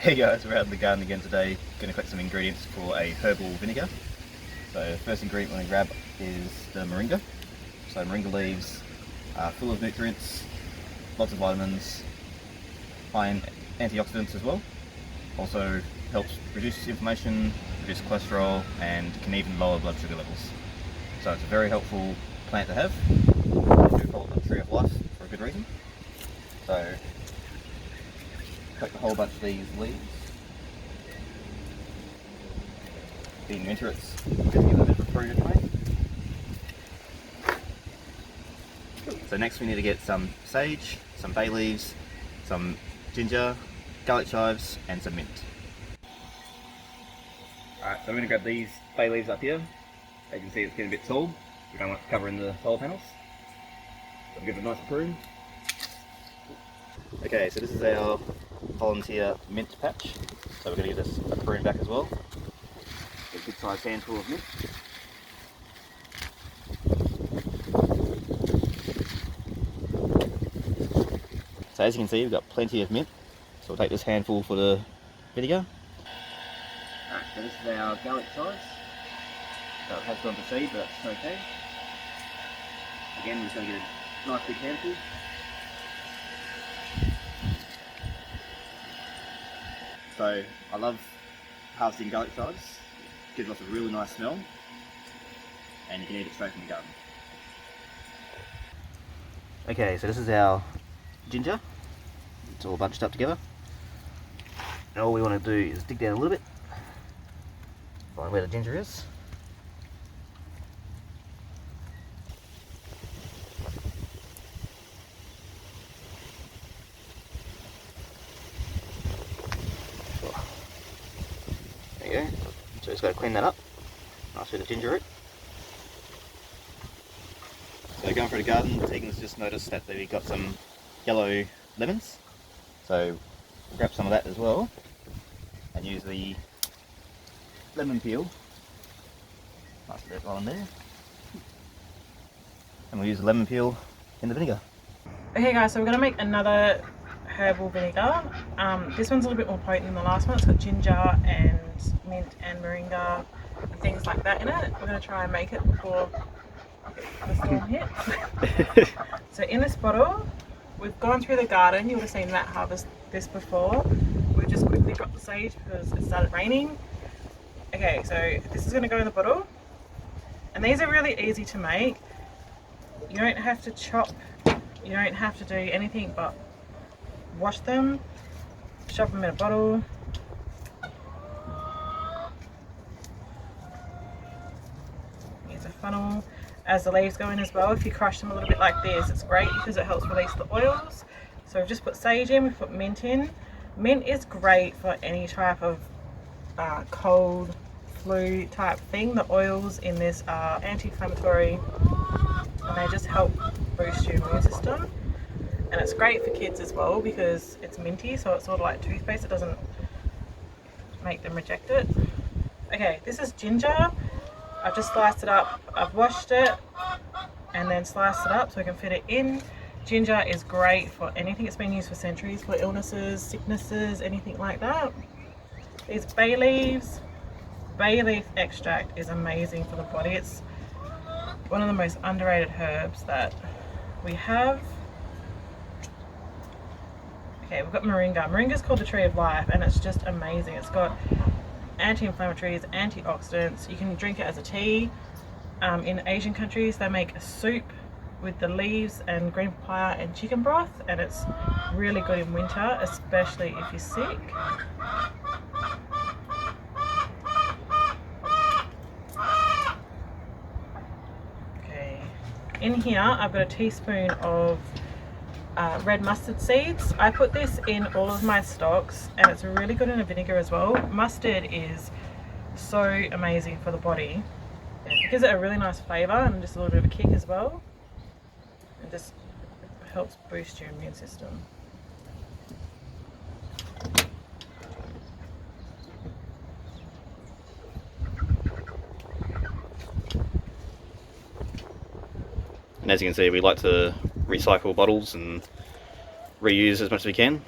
Hey guys, we're out in the garden again today, going to collect some ingredients for a herbal vinegar. So first ingredient we're going to grab is the moringa. So moringa leaves are full of nutrients, lots of vitamins, high in antioxidants as well. Also helps reduce inflammation, reduce cholesterol, and can even lower blood sugar levels. So it's a very helpful plant to have. They do call it the tree of life for a good reason. So collect a whole bunch of these leaves. In winter it's good to give them a bit of a fruit anyway. So next we need to get some sage, some bay leaves, some ginger, garlic chives and some mint. Alright, so I'm going to grab these bay leaves up here. As you can see it's getting a bit tall. We don't want it covering the solar panels. So I'll give it a nice prune. Okay, so this is our volunteer mint patch. So we're going to give this a prune back as well. A good sized handful of mint. So as you can see we've got plenty of mint. So we'll take this handful for the vinegar. Alright, so this is our garlic chives. So it has gone to seed, but that's okay. Again, we're just going to get a nice big handful. So I love harvesting garlic chives. It gives us a really nice smell, and you can eat it straight from the garden. Okay, so this is our ginger. It's all bunched up together. And all we want to do is dig down a little bit, find where the ginger is. There you go. So just got to clean that up. Nice with the ginger root. So going through the garden, Tegan's just noticed that we've got some yellow lemons. So we'll grab some of that as well and use the lemon peel. Nice bit on there. And we'll use the lemon peel in the vinegar. Okay guys, so we're going to make another herbal vinegar. This one's a little bit more potent than the last one. It's got ginger and mint and moringa and things like that in it. We're going to try and make it before the storm hits. So in this bottle, we've gone through the garden. You would have seen Matt harvest this before. We've just quickly got the sage because it started raining. Okay, so this is going to go in the bottle. And these are really easy to make. You don't have to chop. You don't have to do anything but wash them, shove them in a bottle. Use a funnel as the leaves go in as well. If you crush them a little bit like this, it's great because it helps release the oils. So we've just put sage in, we've put mint in. Mint is great for any type of cold, flu type thing. The oils in this are anti-inflammatory and they just help boost your immune system. And it's great for kids as well because it's minty, so it's sort of like toothpaste. It doesn't make them reject it. Okay, this is ginger. I've just sliced it up. I've washed it and then sliced it up so I can fit it in. Ginger is great for anything. It's been used for centuries for illnesses, sicknesses, anything like that. These bay leaves. Bay leaf extract is amazing for the body. It's one of the most underrated herbs that we have. Okay, we've got moringa. Moringa is called the tree of life and it's just amazing. It's got anti-inflammatories, antioxidants. You can drink it as a tea. In Asian countries they make a soup with the leaves and green papaya and chicken broth, and it's really good in winter, especially if you're sick. Okay, in here I've got a teaspoon of red mustard seeds. I put this in all of my stocks and it's really good in a vinegar as well. Mustard is so amazing for the body. It gives it a really nice flavour and just a little bit of a kick as well. It just helps boost your immune system. And as you can see, we like to recycle bottles and reuse as much as we can.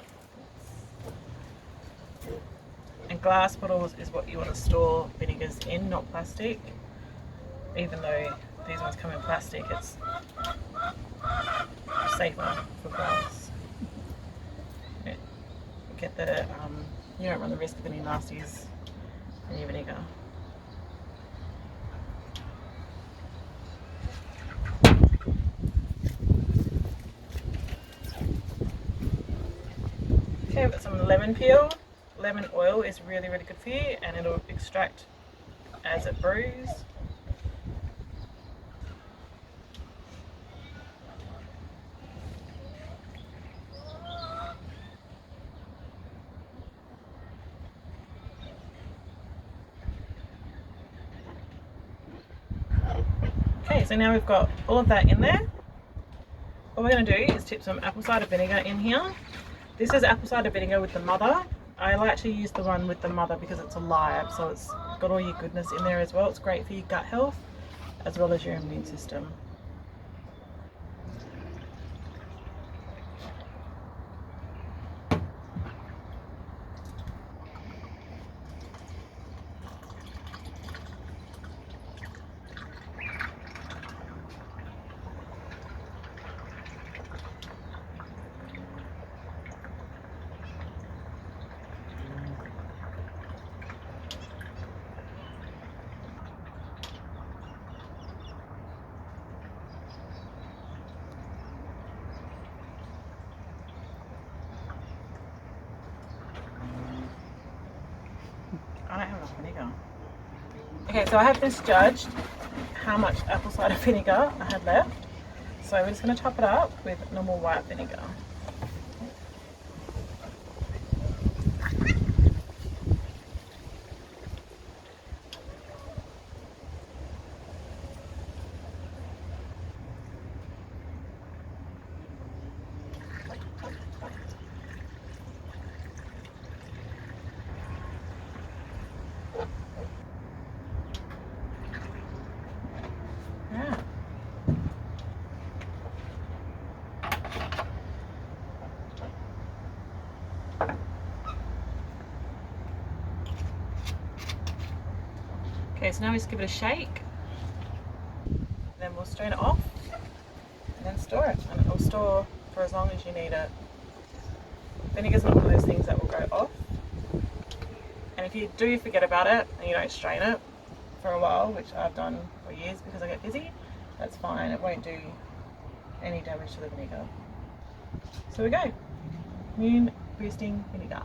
glass bottles is what you want to store vinegars in, not plastic. Even though these ones come in plastic, it's safer for glass. Get the you don't run the risk of any nasties in your vinegar. Okay, I've got some lemon peel. Lemon oil is really, really good for you, and it'll extract as it brews. Okay, so now we've got all of that in there. What we're going to do is tip some apple cider vinegar in here. This is apple cider vinegar with the mother. I like to use the one with the mother because it's a live, so it's got all your goodness in there as well. It's great for your gut health as well as your immune system. I don't have enough vinegar. Okay, so I have misjudged how much apple cider vinegar I had left. So we're just going to top it up with normal white vinegar. Okay, so now we just give it a shake, then we'll strain it off and then store it, and it will store for as long as you need it. Vinegar's not one of those things that will go off, and if you do forget about it and you don't strain it for a while, which I've done for years because I get busy, that's fine. It won't do any damage to the vinegar. So we go, immune boosting vinegar.